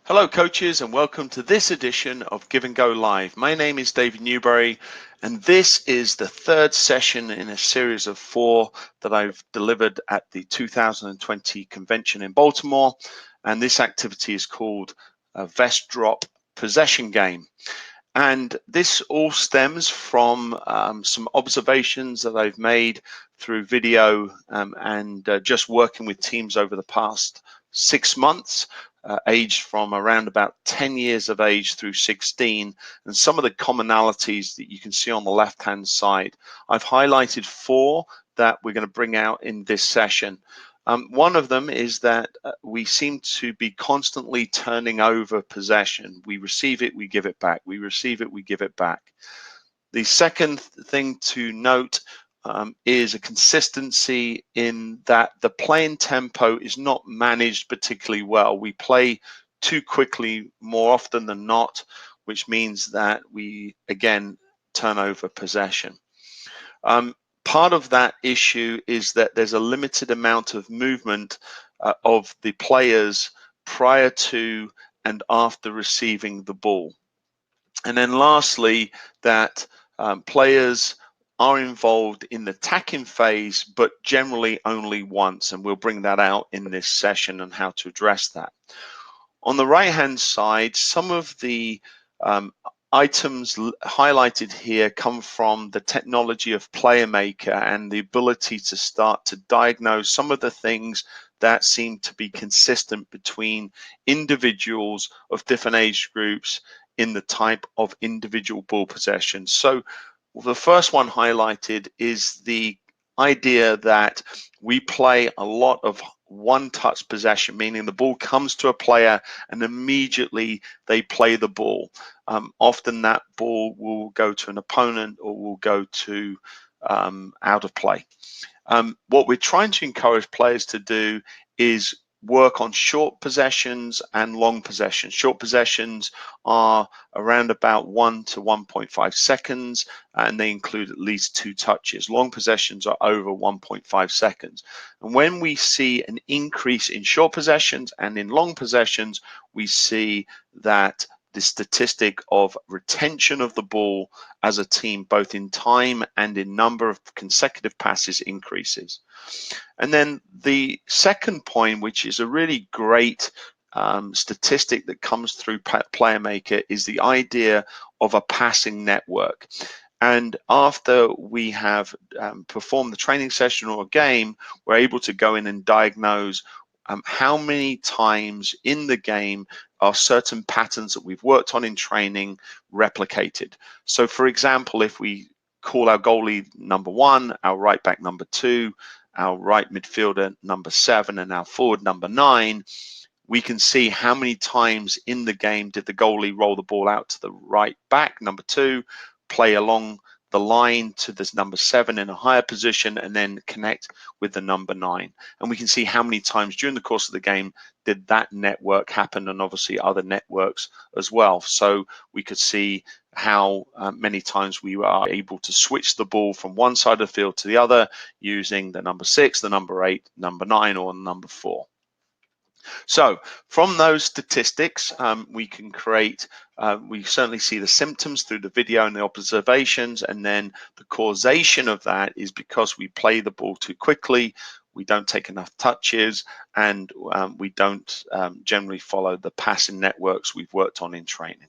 Hello coaches and welcome to this edition of Give and Go Live. My name is David Newbury and this is the third session in a series of 4 that I've delivered at the 2020 convention in Baltimore, and this activity is called a Vest Drop Possession Game. And this all stems from some observations that I've made through video and just working with teams over the past 6 months, aged from around about 10 years of age through 16, and some of the commonalities that you can see on the left-hand side. I've highlighted 4 that we're going to bring out in this session. One of them is that we seem to be constantly turning over possession. We receive it, we give it back. We receive it, we give it back. The second thing to note is a consistency in that the playing tempo is not managed particularly well. We play too quickly more often than not, which means that we, again, turn over possession. Part of that issue is that there's a limited amount of movement of the players prior to and after receiving the ball. And then lastly, that players are involved in the attacking phase, but generally only once, and we'll bring that out in this session on how to address that. On the right-hand side, some of the items highlighted here come from the technology of PlayerMaker and the ability to start to diagnose some of the things that seem to be consistent between individuals of different age groups in the type of individual ball possession. So the first one highlighted is the idea that we play a lot of one-touch possession, meaning the ball comes to a player and immediately they play the ball. Often that ball will go to an opponent or will go to out of play. What we're trying to encourage players to do is work on short possessions and long possessions. Short possessions are around about 1 to 1.5 seconds, and they include at least 2 touches. Long possessions are over 1.5 seconds. And when we see an increase in short possessions and in long possessions, we see that the statistic of retention of the ball as a team, both in time and in number of consecutive passes, increases. And then the second point, which is a really great statistic that comes through PlayerMaker, is the idea of a passing network. And after we have performed the training session or a game, we're able to go in and diagnose how many times in the game are certain patterns that we've worked on in training replicated. So for example, if we call our goalie number 1, our right back number 2, our right midfielder number 7, and our forward number 9, we can see how many times in the game did the goalie roll the ball out to the right back number 2, play along the line to this number 7 in a higher position, and then connect with the number 9. And we can see how many times during the course of the game did that network happen, and obviously other networks as well. So we could see how many times we are able to switch the ball from one side of the field to the other using the number 6, the number 8, number 9, or number 4. So from those statistics, we can create, we certainly see the symptoms through the video and the observations, and then the causation of that is because we play the ball too quickly, we don't take enough touches, and we don't generally follow the passing networks we've worked on in training.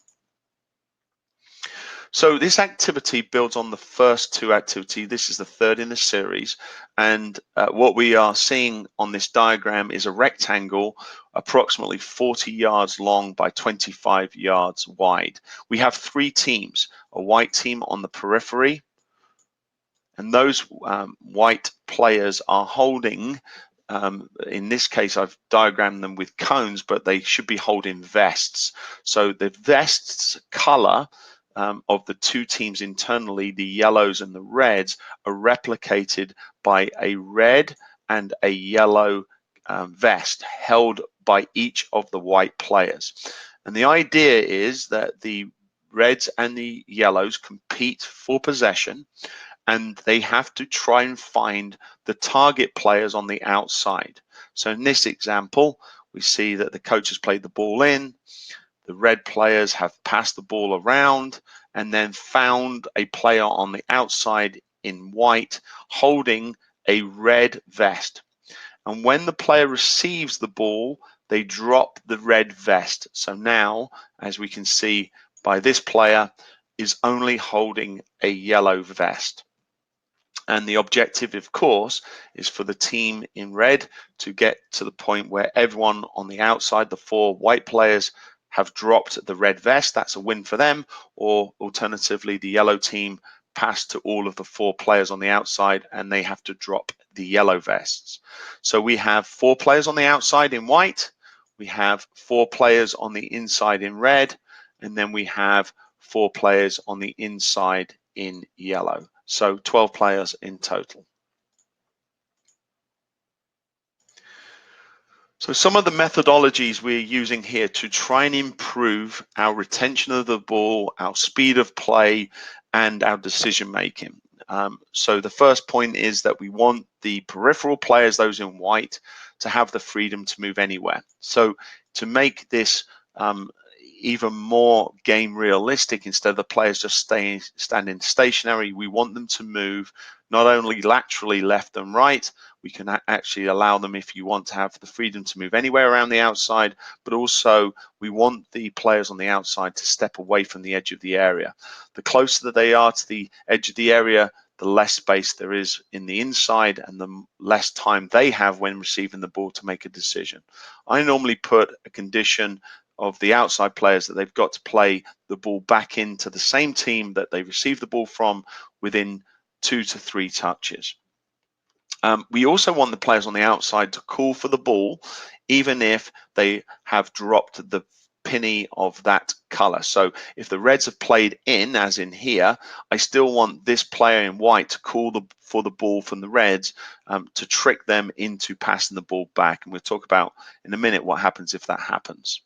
So this activity builds on the first 2 activities. This is the third in the series, and what we are seeing on this diagram is a rectangle approximately 40 yards long by 25 yards wide. We have 3 teams, a white team on the periphery, and those white players are holding, in this case I've diagrammed them with cones, but they should be holding vests. So the vests color of the 2 teams internally, the yellows and the reds, are replicated by a red and a yellow vest held by each of the white players. And the idea is that the reds and the yellows compete for possession, and they have to try and find the target players on the outside. So in this example, we see that the coach has played the ball in, the red players have passed the ball around and then found a player on the outside in white holding a red vest. And when the player receives the ball, they drop the red vest. So now, as we can see by this player, is only holding a yellow vest. And the objective, of course, is for the team in red to get to the point where everyone on the outside, the 4 white players, have dropped the red vest. That's a win for them. Or alternatively, the yellow team pass to all of the 4 players on the outside and they have to drop the yellow vests. So we have 4 players on the outside in white. We have 4 players on the inside in red. And then we have 4 players on the inside in yellow. So 12 players in total. So some of the methodologies we're using here to try and improve our retention of the ball, our speed of play, and our decision making. So the first point is that we want the peripheral players, those in white, to have the freedom to move anywhere. So to make this even more game realistic, instead of the players just standing stationary, we want them to move not only laterally left and right, we can actually allow them, if you want, to have the freedom to move anywhere around the outside, but also we want the players on the outside to step away from the edge of the area. The closer that they are to the edge of the area, the less space there is in the inside and the less time they have when receiving the ball to make a decision. I normally put a condition of the outside players that they've got to play the ball back into the same team that they received the ball from within 2 to 3 touches. We also want the players on the outside to call for the ball, even if they have dropped the penny of that color. So if the reds have played in, as in here, I still want this player in white to call for the ball from the reds to trick them into passing the ball back. And we'll talk about in a minute what happens if that happens.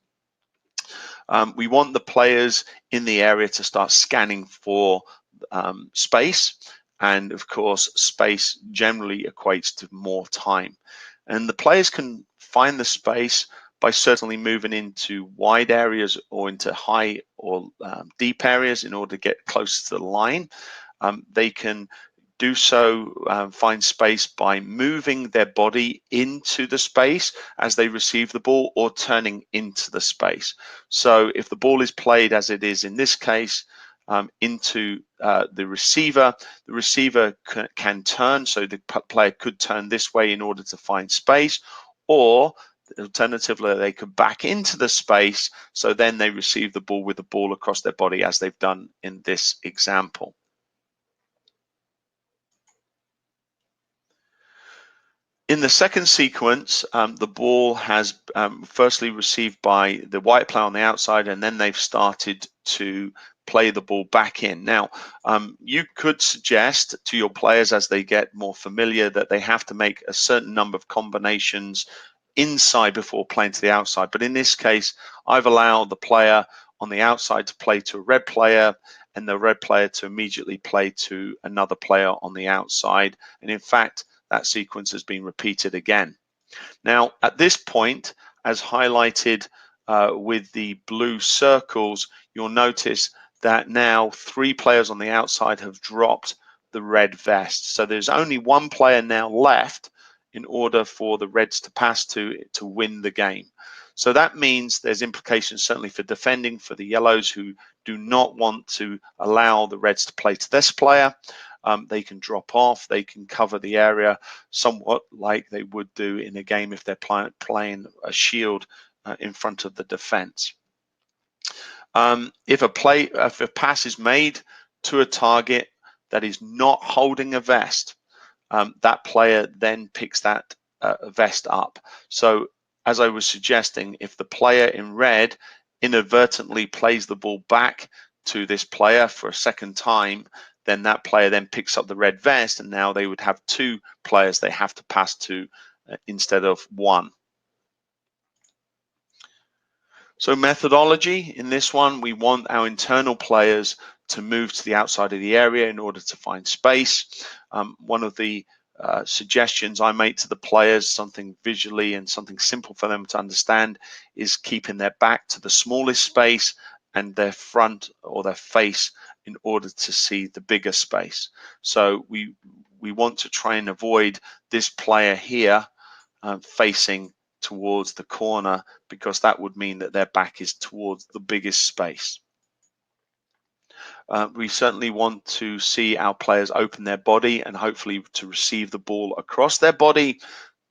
We want the players in the area to start scanning for space. And of course, space generally equates to more time. And the players can find the space by certainly moving into wide areas or into high or deep areas in order to get closer to the line. They can do so, find space by moving their body into the space as they receive the ball or turning into the space. So if the ball is played as it is in this case, into the receiver can turn, so the player could turn this way in order to find space, or alternatively they could back into the space, so then they receive the ball with the ball across their body as they've done in this example. In the second sequence, the ball has firstly received by the white player on the outside, and then they've started to play the ball back in. Now, you could suggest to your players as they get more familiar that they have to make a certain number of combinations inside before playing to the outside. But in this case, I've allowed the player on the outside to play to a red player and the red player to immediately play to another player on the outside. And in fact, that sequence has been repeated again. Now, at this point, as highlighted with the blue circles, you'll notice that now 3 players on the outside have dropped the red vest. So there's only 1 player now left in order for the reds to pass to win the game. So that means there's implications certainly for defending for the yellows who do not want to allow the reds to play to this player. They can drop off, they can cover the area somewhat like they would do in a game if they're playing a shield in front of the defense. If a pass is made to a target that is not holding a vest, that player then picks that vest up. So as I was suggesting, if the player in red inadvertently plays the ball back to this player for a second time, then that player then picks up the red vest, and now they would have 2 players they have to pass to instead of 1. So methodology in this one, we want our internal players to move to the outside of the area in order to find space. One of the suggestions I make to the players, something visually and something simple for them to understand, is keeping their back to the smallest space and their front or their face in order to see the bigger space. So we want to try and avoid this player here facing towards the corner, because that would mean that their back is towards the biggest space. We certainly want to see our players open their body and hopefully to receive the ball across their body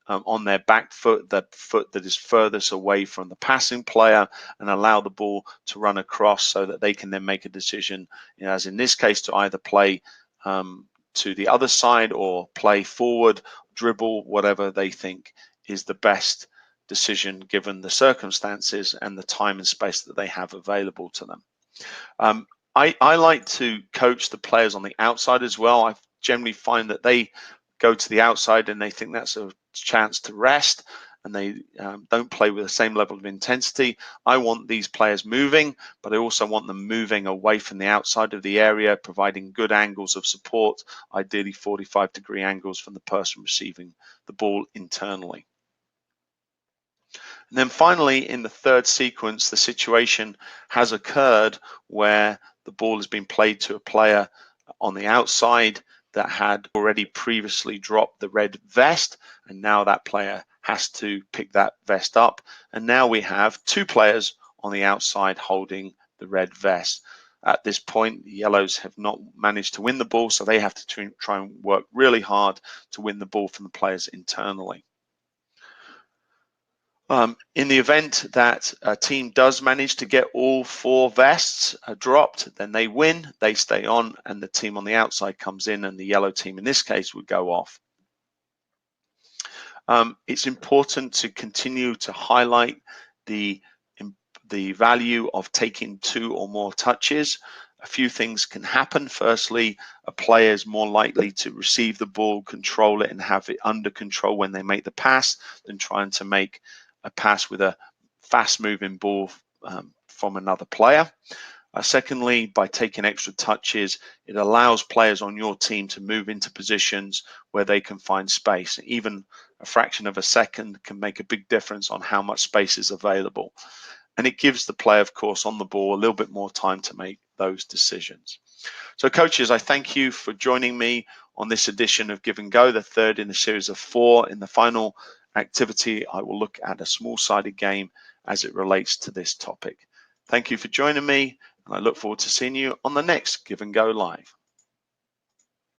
on their back foot, that foot that is furthest away from the passing player, and allow the ball to run across so that they can then make a decision, as in this case, to either play to the other side or play forward, dribble, whatever they think is the best decision given the circumstances and the time and space that they have available to them. I like to coach the players on the outside as well. I generally find that they go to the outside and they think that's a chance to rest, and they don't play with the same level of intensity. I want these players moving, but I also want them moving away from the outside of the area, providing good angles of support, ideally 45-degree angles from the person receiving the ball internally. And then finally, in the third sequence, the situation has occurred where the ball has been played to a player on the outside that had already previously dropped the red vest, and now that player has to pick that vest up. And now we have two players on the outside holding the red vest. At this point, the yellows have not managed to win the ball, so they have to try and work really hard to win the ball from the players internally. In the event that a team does manage to get all four vests dropped, then they win, they stay on, and the team on the outside comes in, and the yellow team in this case would go off. It's important to continue to highlight the value of taking two or more touches. A few things can happen. Firstly, a player is more likely to receive the ball, control it, and have it under control when they make the pass than trying to make a pass with a fast-moving ball from another player. Secondly, by taking extra touches, it allows players on your team to move into positions where they can find space. Even a fraction of a second can make a big difference on how much space is available. And it gives the player, of course, on the ball a little bit more time to make those decisions. So coaches, I thank you for joining me on this edition of Give and Go, the third in a series of 4. In the final activity, I will look at a small-sided game as it relates to this topic. Thank you for joining me, and I look forward to seeing you on the next Give and Go Live.